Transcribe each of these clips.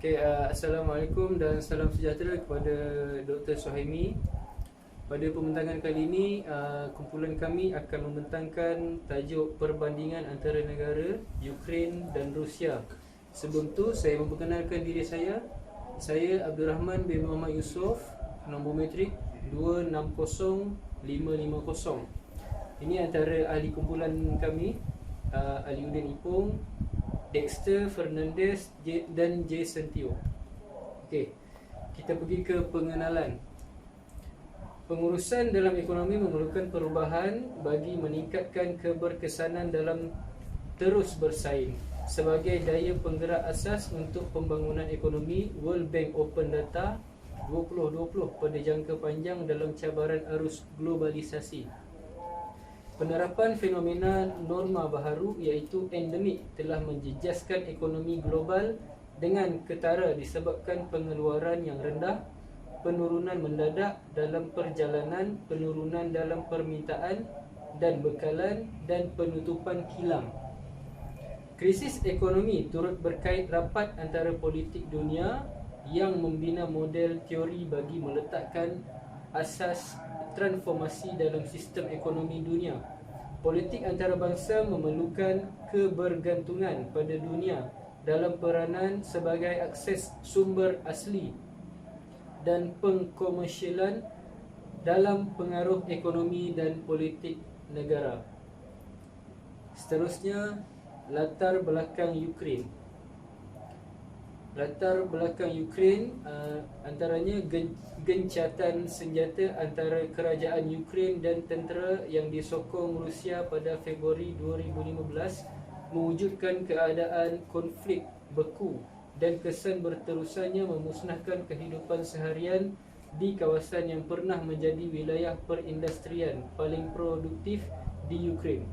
Assalamualaikum dan salam sejahtera kepada Dr. Suhaimi. Pada pembentangan kali ini, kumpulan kami akan membentangkan tajuk perbandingan antara negara Ukraine dan Rusia. Sebelum tu, saya memperkenalkan diri saya. Saya Abdul Rahman bin Muhammad Yusof, nombor metrik 260550. Ini antara ahli kumpulan kami, Aliuddin Ipong, Dexter Fernandez dan Jason Teo. Okey, kita pergi ke pengenalan. Pengurusan dalam ekonomi memerlukan perubahan bagi meningkatkan keberkesanan dalam terus bersaing. Sebagai daya penggerak asas untuk pembangunan ekonomi, World Bank Open Data 2020 pada jangka panjang dalam cabaran arus globalisasi. Penerapan fenomena norma baharu iaitu endemik telah menjejaskan ekonomi global dengan ketara disebabkan pengeluaran yang rendah, penurunan mendadak dalam perjalanan, penurunan dalam permintaan dan bekalan dan penutupan kilang. Krisis ekonomi turut berkait rapat antara politik dunia yang membina model teori bagi meletakkan asas transformasi dalam sistem ekonomi dunia. Politik antarabangsa memerlukan kebergantungan pada dunia dalam peranan sebagai akses sumber asli dan pengkomersialan dalam pengaruh ekonomi dan politik negara. Seterusnya, latar belakang Ukraine. Latar belakang Ukraine antaranya gencatan senjata antara kerajaan Ukraine dan tentera yang disokong Rusia pada Februari 2015 mewujudkan keadaan konflik beku dan kesan berterusannya memusnahkan kehidupan seharian di kawasan yang pernah menjadi wilayah perindustrian paling produktif di Ukraine.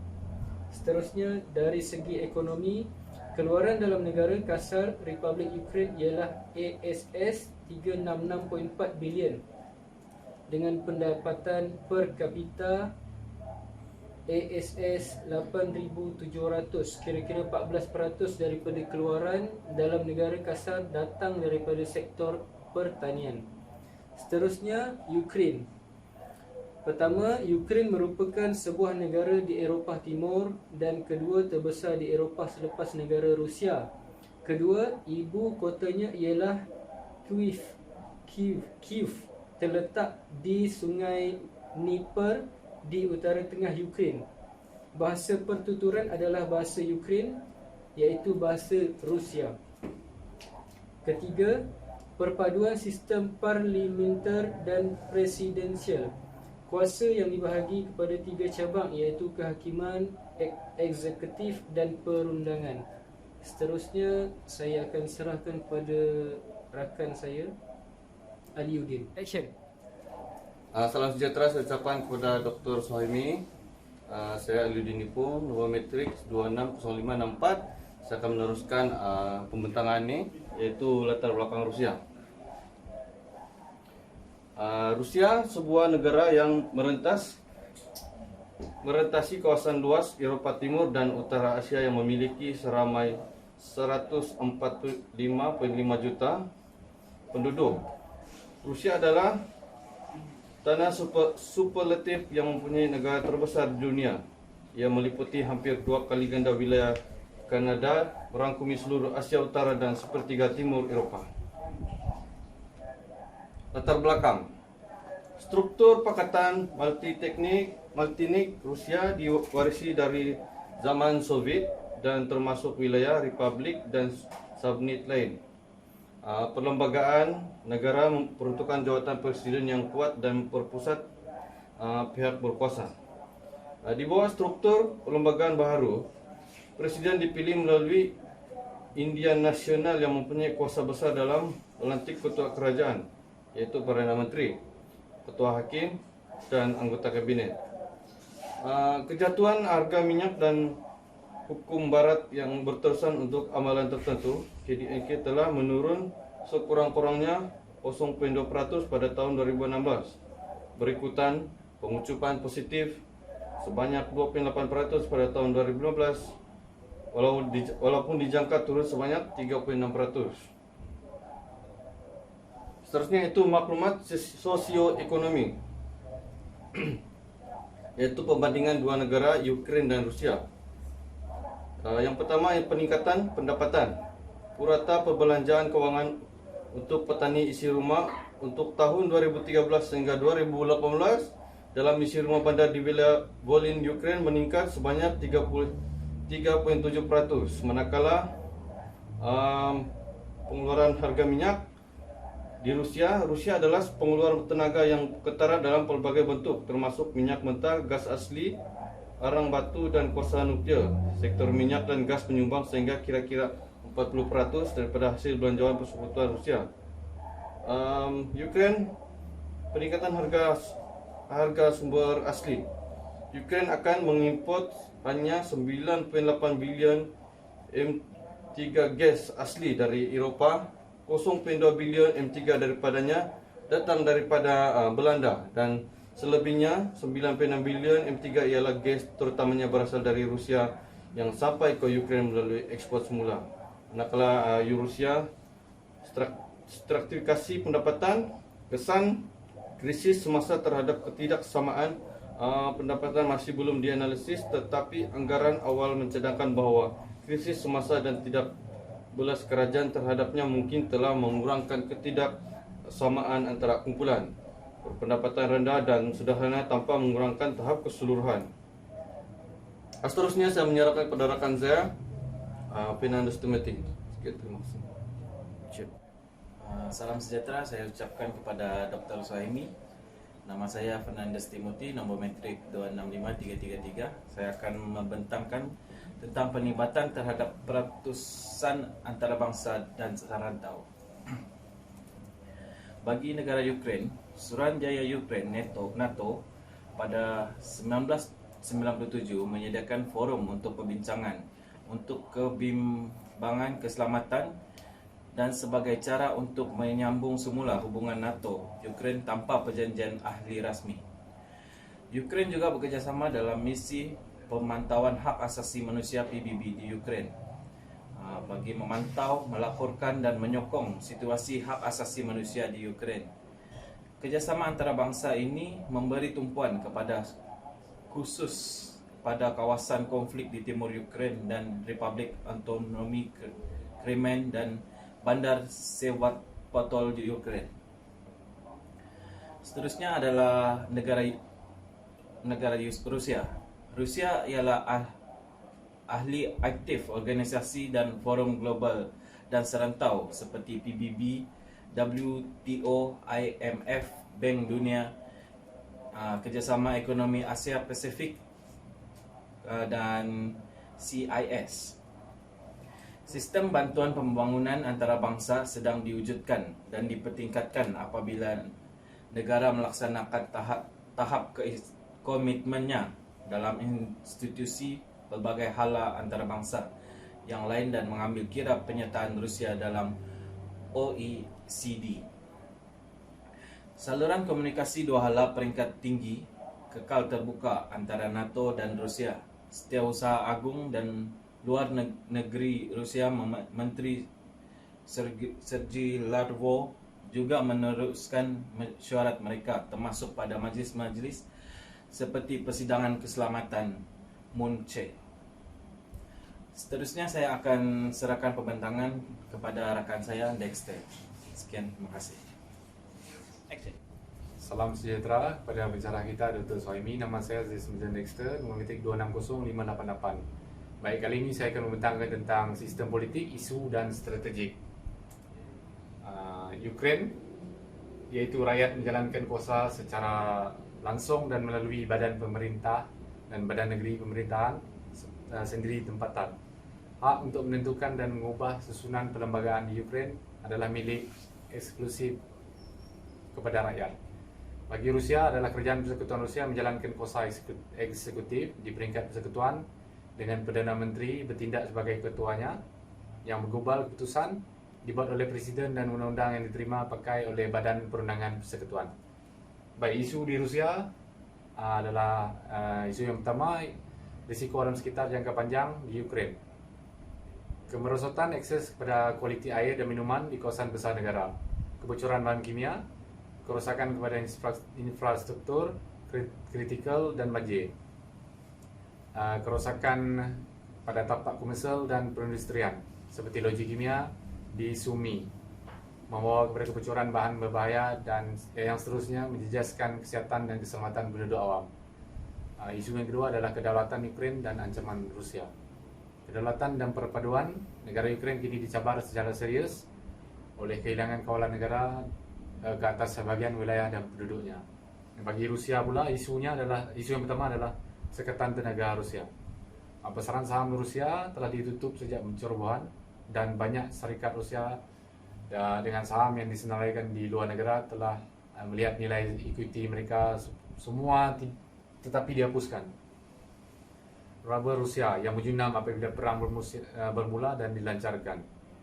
Seterusnya, dari segi ekonomi, keluaran dalam negara kasar Republik Ukraine ialah ASS 366.4 bilion dengan pendapatan per kapita ASS 8,700. Kira-kira 14% daripada keluaran dalam negara kasar datang daripada sektor pertanian. Seterusnya, Ukraine. Pertama, Ukraine merupakan sebuah negara di Eropah Timur dan kedua terbesar di Eropah selepas negara Rusia. Kedua, ibu kotanya ialah Kyiv, terletak di Sungai Dnieper di utara tengah Ukraine. Bahasa pertuturan adalah bahasa Ukraine, iaitu bahasa Rusia. Ketiga, perpaduan sistem parlementer dan presidensial. Kuasa yang dibahagi kepada tiga cabang iaitu kehakiman, eksekutif dan perundangan. Seterusnya, saya akan serahkan kepada rakan saya, Aliuddin. Action. Salam sejahtera saya ucapkan kepada Dr. Suhaimi. Saya Aliuddin Nipo, nombor metrik 260564. Saya akan meneruskan pembentangan ini, iaitu latar belakang Rusia. Rusia sebuah negara yang merentasi kawasan luas Eropah Timur dan Utara Asia yang memiliki seramai 145,5 juta penduduk. Rusia adalah tanah superlatif yang mempunyai negara terbesar di dunia. Ia meliputi hampir 2 kali ganda wilayah Kanada, merangkumi seluruh Asia Utara dan sepertiga timur Eropah. Latar belakang. Struktur Pakatan Multinik Rusia diwarisi dari zaman Soviet dan termasuk wilayah republik dan subunit lain. Perlembagaan negara memperuntukkan jawatan presiden yang kuat dan berpusat pihak berkuasa. Di bawah struktur perlembagaan baharu, presiden dipilih melalui Indian Nasional yang mempunyai kuasa besar dalam melantik ketua kerajaan, yaitu Perdana Menteri, ketua hakim dan anggota kabinet. Kejatuhan harga minyak dan hukum barat yang berterusan untuk amalan tertentu, KDNK telah menurun sekurang-kurangnya 0,2% pada tahun 2016. Berikutan pengucupan positif sebanyak 28% pada tahun 2015, walaupun dijangka turun sebanyak 36%. Seterusnya itu maklumat sosioekonomi, yaitu perbandingan dua negara Ukraine dan Rusia. Yang pertama, peningkatan pendapatan. Purata perbelanjaan kewangan untuk petani isi rumah untuk tahun 2013 hingga 2018 dalam isi rumah bandar di wilayah Volyn, Ukraine meningkat sebanyak 33.7%, manakala pengeluaran harga minyak di Rusia adalah pengeluaran tenaga yang ketara dalam pelbagai bentuk, termasuk minyak mentah, gas asli, arang batu, dan kuasa nuklir. Sektor minyak dan gas menyumbang sehingga kira-kira 40% daripada hasil belanjawan persekutuan Rusia. Ukraine, peningkatan harga sumber asli. Ukraine akan mengimport hanya 9.8 bilion M3 gas asli dari Eropah, 0.2 bilion M3 daripadanya datang daripada Belanda, dan selebihnya 9.6 bilion M3 ialah gas terutamanya berasal dari Rusia yang sampai ke Ukraine melalui ekspor semula. Manakala Rusia, stratifikasi pendapatan, kesan krisis semasa terhadap ketidaksamaan pendapatan masih belum dianalisis, tetapi anggaran awal mencadangkan bahawa krisis semasa dan tidak belas kerajaan terhadapnya mungkin telah mengurangkan ketidaksamaan antara kumpulan berpendapatan rendah dan sederhana tanpa mengurangkan tahap keseluruhan. Seterusnya saya menyerahkan kepada rakan saya, Fernandes Timothy. Terima kasih. Salam sejahtera saya ucapkan kepada Dr. Suhaimi. Nama saya Fernandes Timothy, nombor metrik 265333. Saya akan membentangkan tentang penglibatan terhadap peratusan antarabangsa dan serantau. Bagi negara Ukraine, Suruhanjaya Ukraine NATO pada 1997 menyediakan forum untuk perbincangan untuk kebimbangan keselamatan dan sebagai cara untuk menyambung semula hubungan NATO Ukraine tanpa perjanjian ahli rasmi. Ukraine juga bekerjasama dalam misi pemantauan hak asasi manusia PBB di Ukraine bagi memantau, melaporkan dan menyokong situasi hak asasi manusia di Ukraine. Kerjasama antarabangsa ini memberi tumpuan kepada khusus pada kawasan konflik di timur Ukraine dan Republik Autonomi Crimea dan Bandar Sevastopol di Ukraine. Seterusnya adalah negara Rusia. Rusia ialah ahli aktif organisasi dan forum global dan serantau seperti PBB, WTO, IMF, Bank Dunia, Kerjasama Ekonomi Asia Pasifik, dan CIS. Sistem bantuan pembangunan antarabangsa sedang diwujudkan dan dipertingkatkan apabila negara melaksanakan tahap komitmennya dalam institusi pelbagai hala antarabangsa yang lain dan mengambil kira penyertaan Rusia dalam OECD. Saluran komunikasi dua hala peringkat tinggi kekal terbuka antara NATO dan Rusia. Setiausaha Agung dan Luar Negeri Rusia Menteri Sergei Lavrov juga meneruskan mesyuarat mereka termasuk pada majlis-majlis seperti persidangan keselamatan Munche. Seterusnya saya akan serahkan pembentangan kepada rakan saya Dexter. Sekian, terima kasih. Salam sejahtera kepada pencerah kita Dr. Suhaimi. Nama saya Zismujan Dexter, nombor metrik 260588. Baik, kali ini saya akan membentangkan tentang sistem politik, isu dan strategik. Ukraine, iaitu rakyat menjalankan kuasa secara langsung dan melalui badan pemerintah dan badan negeri pemerintahan sendiri tempatan. Hak untuk menentukan dan mengubah susunan perlembagaan di Ukraine adalah milik eksklusif kepada rakyat. Bagi Rusia adalah kerajaan persekutuan Rusia menjalankan kuasa eksekutif di peringkat persekutuan dengan Perdana Menteri bertindak sebagai ketuanya yang menggubal keputusan dibuat oleh Presiden dan undang-undang yang diterima pakai oleh Badan Perundangan Persekutuan. Baik, isu di Rusia adalah isu yang pertama, risiko alam sekitar jangka panjang di Ukraine. Kemerosotan akses kepada kualiti air dan minuman di kawasan besar negara. kebocoran bahan kimia, kerusakan kepada infrastruktur kritikal dan banjir, kerusakan pada tapak komersial dan perindustrian seperti loji kimia di Sumi, membawa kepada kebocoran bahan berbahaya dan yang seterusnya, menjejaskan kesihatan dan keselamatan penduduk awam. Isu yang kedua adalah kedaulatan Ukraine dan ancaman Rusia. Kedaulatan dan perpaduan negara Ukraine kini dicabar secara serius oleh kehilangan kawalan negara ke atas sebagian wilayah dan penduduknya. Bagi Rusia pula, isu yang pertama adalah sekatan tenaga Rusia. Pasaran saham Rusia telah ditutup sejak pencerobohan dan banyak syarikat Rusia dengan saham yang disenaraikan di luar negara telah melihat nilai equity mereka semua tetapi dihapuskan. Rubber Rusia yang menjunam apabila perang bermula dan dilancarkan.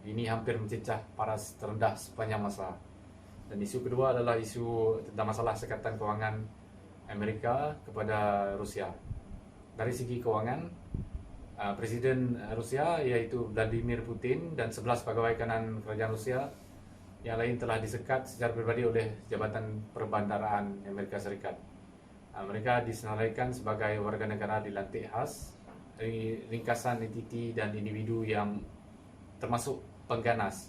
Ini hampir mencecah paras terendah sepanjang masa. Dan isu kedua adalah isu tentang masalah sekatan kewangan Amerika kepada Rusia. Dari segi kewangan, Presiden Rusia iaitu Vladimir Putin dan 11 pegawai kanan kerajaan Rusia yang lain telah disekat secara pribadi oleh Jabatan Perbandaraan Amerika Serikat. Mereka disenaraikan sebagai warga negara dilantik khas, ringkasan entiti dan individu yang termasuk pengganas,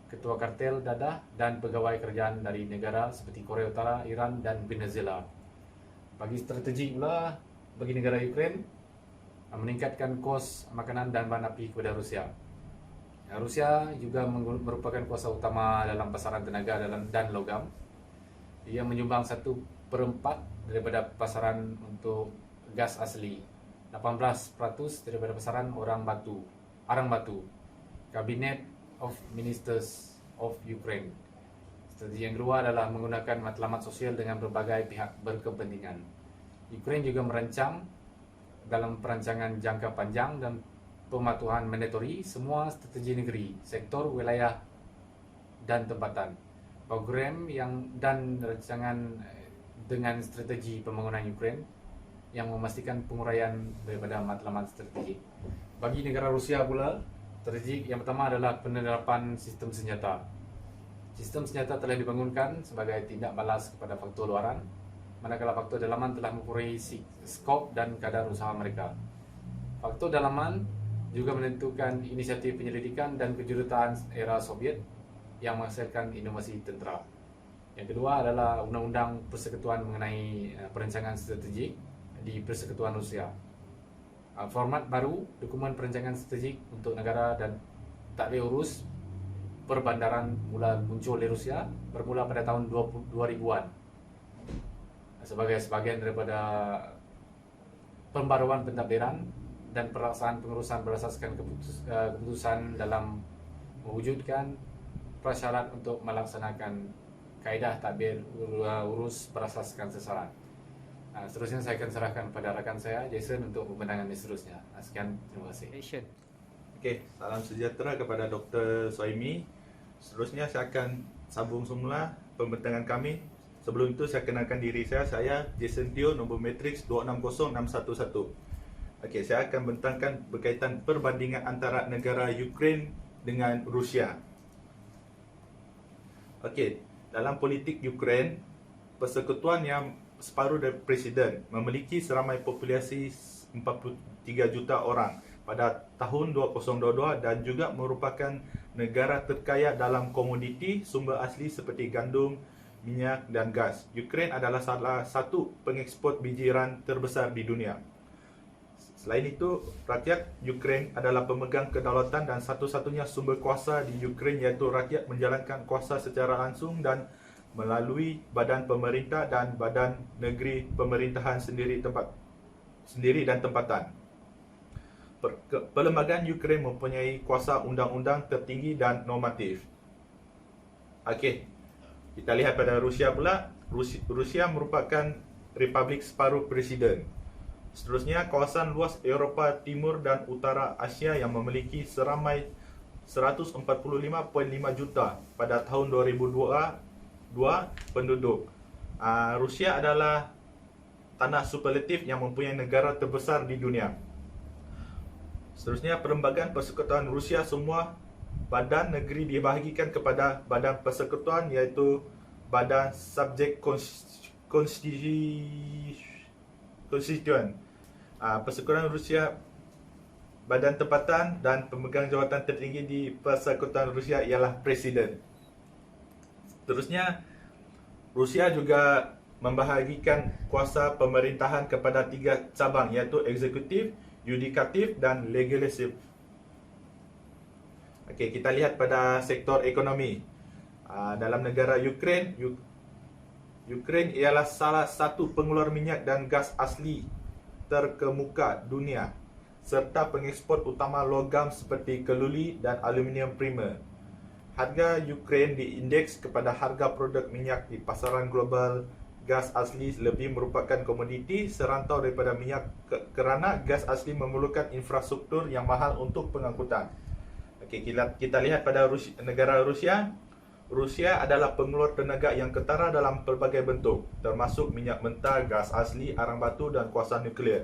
ketua kartel dadah dan pegawai kerajaan dari negara seperti Korea Utara, Iran dan Venezuela. Bagi strategi pula bagi negara Ukraine meningkatkan kos makanan dan bahan api kepada Rusia. Rusia juga merupakan kuasa utama dalam pasaran tenaga dan logam. Ia menyumbang 1/4 daripada pasaran untuk gas asli, 18% daripada pasaran arang batu. Cabinet of Ministers of Ukraine. Strategi yang kedua adalah menggunakan matlamat sosial dengan berbagai pihak berkepentingan. Ukraine juga merancang dalam perancangan jangka panjang dan pematuhan mandatory semua strategi negeri, sektor, wilayah dan tempatan. Program dan rancangan dengan strategi pembangunan Ukraine yang memastikan penguraian daripada matlamat strategik. Bagi negara Rusia pula, strategi yang pertama adalah penerapan sistem senjata. Sistem senjata telah dibangunkan sebagai tindak balas kepada faktor luaran, manakala faktor dalaman telah mengurangi skop dan kadar usaha mereka. Faktor dalaman juga menentukan inisiatif penyelidikan dan kejuruteraan era Soviet yang menghasilkan inovasi tentera. Yang kedua adalah Undang-Undang Persekutuan mengenai perancangan strategik di Persekutuan Rusia. Format baru, dokumen perancangan strategik untuk negara dan tak boleh urus perbandaran mula muncul di Rusia bermula pada tahun 2000-an. Sebagai sebahagian daripada pembaruan pentadbiran dan pelaksanaan pengurusan berdasarkan keputusan dalam mewujudkan prasyarat untuk melaksanakan kaedah tadbir urus berasaskan sasaran. Seterusnya saya akan serahkan kepada rakan saya Jason untuk pembentangan seterusnya. Sekian, terima kasih. Okey, salam sejahtera kepada Dr. Soimi. Seterusnya saya akan sambung semula pembentangan kami. Sebelum itu saya kenalkan diri saya Jason Teo, nombor matriks 260611. Okey, saya akan bentangkan berkaitan perbandingan antara negara Ukraine dengan Rusia. Okey, dalam politik Ukraine, persekutuan yang separuh dari presiden memiliki seramai populasi 43 juta orang pada tahun 2022 dan juga merupakan negara terkaya dalam komoditi sumber asli seperti gandum, minyak dan gas. Ukraine adalah salah satu pengekspor bijiran terbesar di dunia. Selain itu, rakyat Ukraine adalah pemegang kedaulatan dan satu-satunya sumber kuasa di Ukraine, iaitu rakyat menjalankan kuasa secara langsung dan melalui badan pemerintah dan badan negeri pemerintahan sendiri dan tempatan. Perlembagaan Ukraine mempunyai kuasa undang-undang tertinggi dan normatif. Okey, kita lihat pada Rusia pula. Rusia merupakan republik separuh presiden. Seterusnya, kawasan luas Eropah Timur dan Utara Asia yang memiliki seramai 145.5 juta pada tahun 2002 penduduk. Rusia adalah tanah superlatif yang mempunyai negara terbesar di dunia. Seterusnya, Perlembagaan Persekutuan Rusia semua badan negeri dibahagikan kepada badan persekutuan iaitu badan subjek konstituen. Persekutuan Rusia, badan tempatan dan pemegang jawatan tertinggi di Persekutuan Rusia ialah Presiden. Seterusnya, Rusia juga membahagikan kuasa pemerintahan kepada 3 cabang iaitu eksekutif, yudikatif dan legislatif. Okey, kita lihat pada sektor ekonomi. Dalam negara Ukraine, Ukraine ialah salah satu pengeluar minyak dan gas asli terkemuka dunia serta pengekspor utama logam seperti keluli dan aluminium primer. Harga Ukraine diindeks kepada harga produk minyak di pasaran global. Gas asli lebih merupakan komoditi serantau daripada minyak kerana gas asli memerlukan infrastruktur yang mahal untuk pengangkutan. Okey, kita lihat pada negara Rusia. Rusia adalah pengeluar tenaga yang ketara dalam pelbagai bentuk, termasuk minyak mentah, gas asli, arang batu dan kuasa nuklear.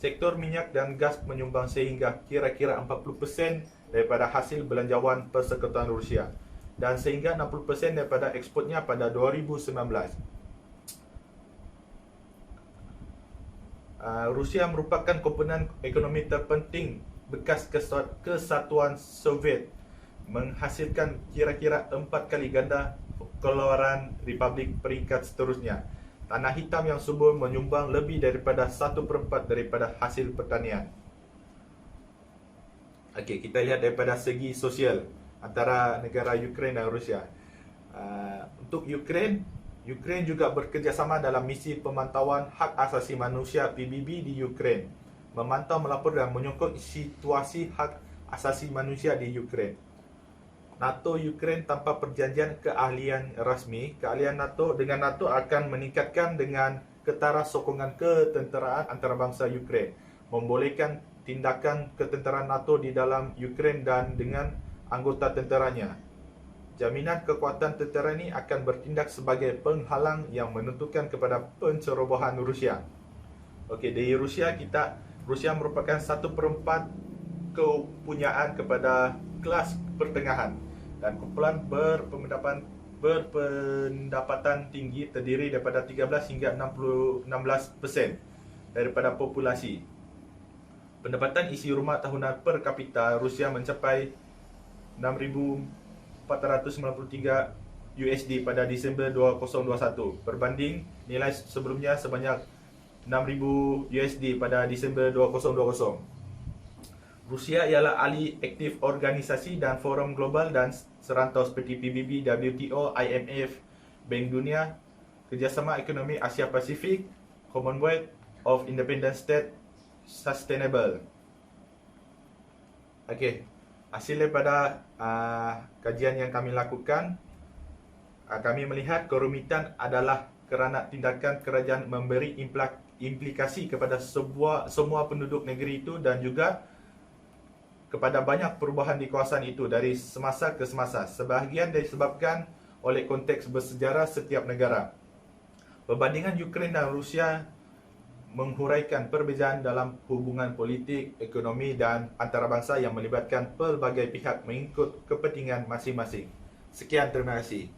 Sektor minyak dan gas menyumbang sehingga kira-kira 40% daripada hasil belanjawan Persekutuan Rusia dan sehingga 60% daripada ekspornya pada 2019. Rusia merupakan komponen ekonomi terpenting bekas kesatuan Soviet, menghasilkan kira-kira 4 kali ganda keluaran Republik peringkat seterusnya. Tanah hitam yang subur menyumbang lebih daripada 1/4 daripada hasil pertanian. Okey, kita lihat daripada segi sosial antara negara Ukraine dan Rusia. Untuk Ukraine juga bekerjasama dalam misi pemantauan hak asasi manusia PBB di Ukraine, memantau, melapor dan menyokong situasi hak asasi manusia di Ukraine. NATO Ukraine tanpa perjanjian keahlian rasmi, keahlian NATO akan meningkatkan dengan ketara sokongan ketenteraan antarabangsa Ukraine, membolehkan tindakan ketenteraan NATO di dalam Ukraine dan dengan anggota tenteranya. Jaminan kekuatan tentera ini akan bertindak sebagai penghalang yang menentukan kepada pencerobohan Rusia. Okey, dari Rusia merupakan 1/4 kepunyaan kepada kelas pertengahan dan kumpulan berpendapatan tinggi terdiri daripada 13 hingga 16% daripada populasi. Pendapatan isi rumah tahunan per kapita Rusia mencapai 6,493 USD pada Disember 2021 berbanding nilai sebelumnya sebanyak 6,000 USD pada Disember 2020. Rusia ialah ahli aktif organisasi dan forum global dan serantau seperti PBB, WTO, IMF, Bank Dunia, Kerjasama Ekonomi Asia Pasifik, Commonwealth of Independent States, Sustainable. Okey, hasil daripada kajian yang kami lakukan, kami melihat kerumitan adalah kerana tindakan kerajaan memberi implikasi kepada semua penduduk negeri itu dan juga kepada banyak perubahan di kawasan itu dari semasa ke semasa. Sebahagian disebabkan oleh konteks bersejarah setiap negara. Perbandingan Ukraine dan Rusia menghuraikan perbezaan dalam hubungan politik, ekonomi dan antarabangsa yang melibatkan pelbagai pihak mengikut kepentingan masing-masing. Sekian, terima kasih.